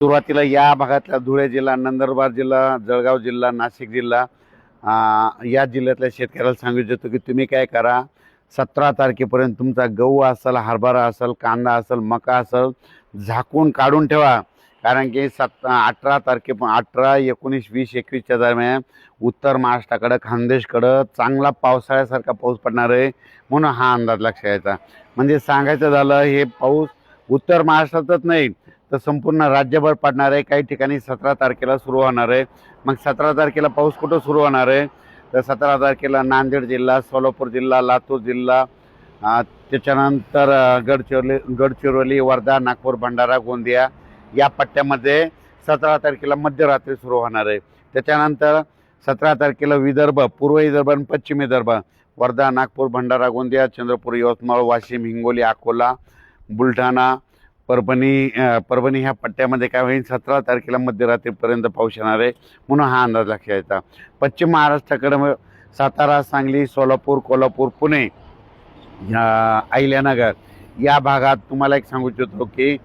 सुरुवातीला या भागातला धुळे जिल्हा, नंदुरबार जिल्हा, जळगाव जिल्हा, नाशिक जिल्हा या जिल्ह्यातल्या शेतकऱ्याला सांगू इच्छितो की तुम्ही काय करा, 17 तारखेपर्यंत तुमचा गहू असेल, हरभरा असेल, कांदा असेल, मका असेल, झाकून काढून ठेवा. कारण की 18 तारखे 18, 19, 20, 21च्या दरम्यान उत्तर महाराष्ट्राकडं, खानदेशकडं चांगला पावसाळ्यासारखा पाऊस पडणार आहे. म्हणून हा अंदाज लक्षात घ्यायचा. म्हणजे सांगायचं झालं, हे पाऊस उत्तर महाराष्ट्रातच नाही तर संपूर्ण राज्यभर पडणार आहे. काही ठिकाणी 17 तारखेला सुरू होणार आहे. मग 17 तारखेला पाऊस कुठं सुरू होणार आहे तर 17 तारखेला नांदेड जिल्हा, सोलापूर जिल्हा, लातूर जिल्हा, त्याच्यानंतर गडचिरोली, वर्धा, नागपूर, भंडारा, गोंदिया या पट्ट्यामध्ये 17 तारखेला मध्यरात्री सुरू होणार आहे. त्याच्यानंतर 17 तारखेला विदर्भ, पूर्व विदर्भ आणि पश्चिम विदर्भ, वर्धा, नागपूर, भंडारा, गोंदिया, चंद्रपूर, यवतमाळ, वाशिम, हिंगोली, अकोला, बुलढाणा, परभणी ह्या पट्ट्यामध्ये काय होईल, 17 तारखेला मध्यरात्रीपर्यंत पाऊस येणार आहे. म्हणून हा अंदाज लक्षात घ्यायचा. पश्चिम महाराष्ट्राकडे सातारा, सांगली, सोलापूर, कोल्हापूर, पुणे, अहिल्यानगर या भागात तुम्हाला एक सांगू इच्छितो की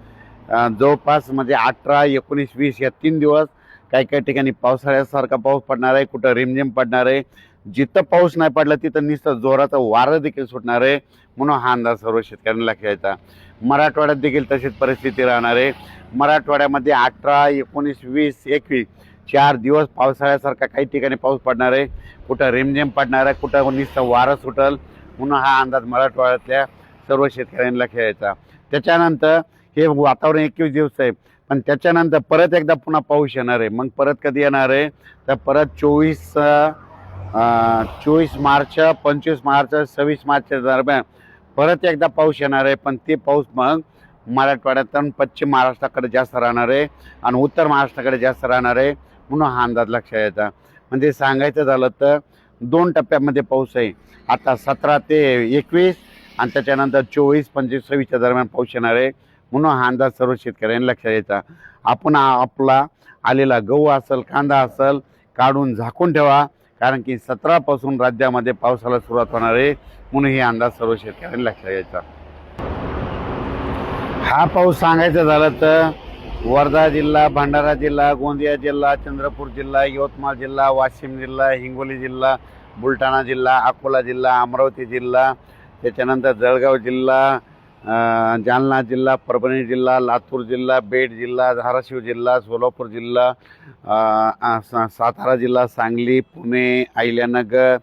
जवळपास म्हणजे 18, 19, 20 या 3 दिवस काही काही ठिकाणी पावसाळ्यासारखा पाऊस पडणार आहे. कुठं रिमझिम पडणार आहे. जिथं पाऊस नाही पडला तिथं नुसतं जोराचं वारं देखील सुटणार आहे. म्हणून हा अंदाज सर्व शेतकऱ्यांना लक्षात घ्यायचा. मराठवाड्यात देखील तशीच परिस्थिती राहणार आहे. मराठवाड्यामध्ये 18, 19, 20, 21 4 दिवस पावसाळ्यासारखा काही ठिकाणी पाऊस पडणार आहे. कुठं रिमझिम पडणार आहे, कुठं नुसतं वारं सुटल. म्हणून हा अंदाज मराठवाड्यातल्या सर्व शेतकऱ्यांना लक्षात घ्यायचा. त्याच्यानंतर हे वातावरण 21 दिवस आहे, पण त्याच्यानंतर परत एकदा पुन्हा पाऊस येणार आहे. मग परत कधी येणार आहे तर परत 24 मार्च, 25 मार्च, 26 मार्चच्या दरम्यान परत एकदा पाऊस येणार आहे. पण ते पाऊस मग मराठवाड्यात पश्चिम महाराष्ट्राकडे जास्त राहणार आहे आणि उत्तर महाराष्ट्राकडे जास्त राहणार आहे. म्हणून हा अंदाज लक्षात यायचा. म्हणजे सांगायचं झालं तर 2 टप्प्यामध्ये पाऊस आहे. आता 17 ते 21 आणि त्याच्यानंतर 24, 25, 26च्या दरम्यान पाऊस येणार आहे. म्हणून हा अंदाज सर्व शेतकऱ्यांनी लक्षात यायचा. आपण आपला आलेला गहू असेल, कांदा असेल काढून झाकून ठेवा. कारण की 17 पासून राज्यामध्ये पावसाला सुरुवात होणार आहे. म्हणून हे अंदाज सर्व शेतकऱ्यांनी लक्षात घ्यायचा. हा पाऊस सांगायचं झालं तर वर्धा जिल्हा, भंडारा जिल्हा, गोंदिया जिल्हा, चंद्रपूर जिल्हा, यवतमाळ जिल्हा, वाशिम जिल्हा, हिंगोली जिल्हा, बुलढाणा जिल्हा, अकोला जिल्हा, अमरावती जिल्हा, त्याच्यानंतर जळगाव जिल्हा, जालना जिल्हा, परभणी जिल्हा, लातूर जिल्हा, बीड जिल्हा, धाराशिव जिल्हा, सोलापूर जिल्हा, सातारा जिल्हा, सांगली, पुणे, अहिल्यानगर,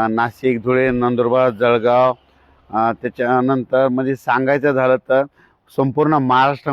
नाशिक, धुळे, नंदुरबार, जळगाव, त्याच्यानंतर म्हणजे सांगायचं झालं तर संपूर्ण महाराष्ट्र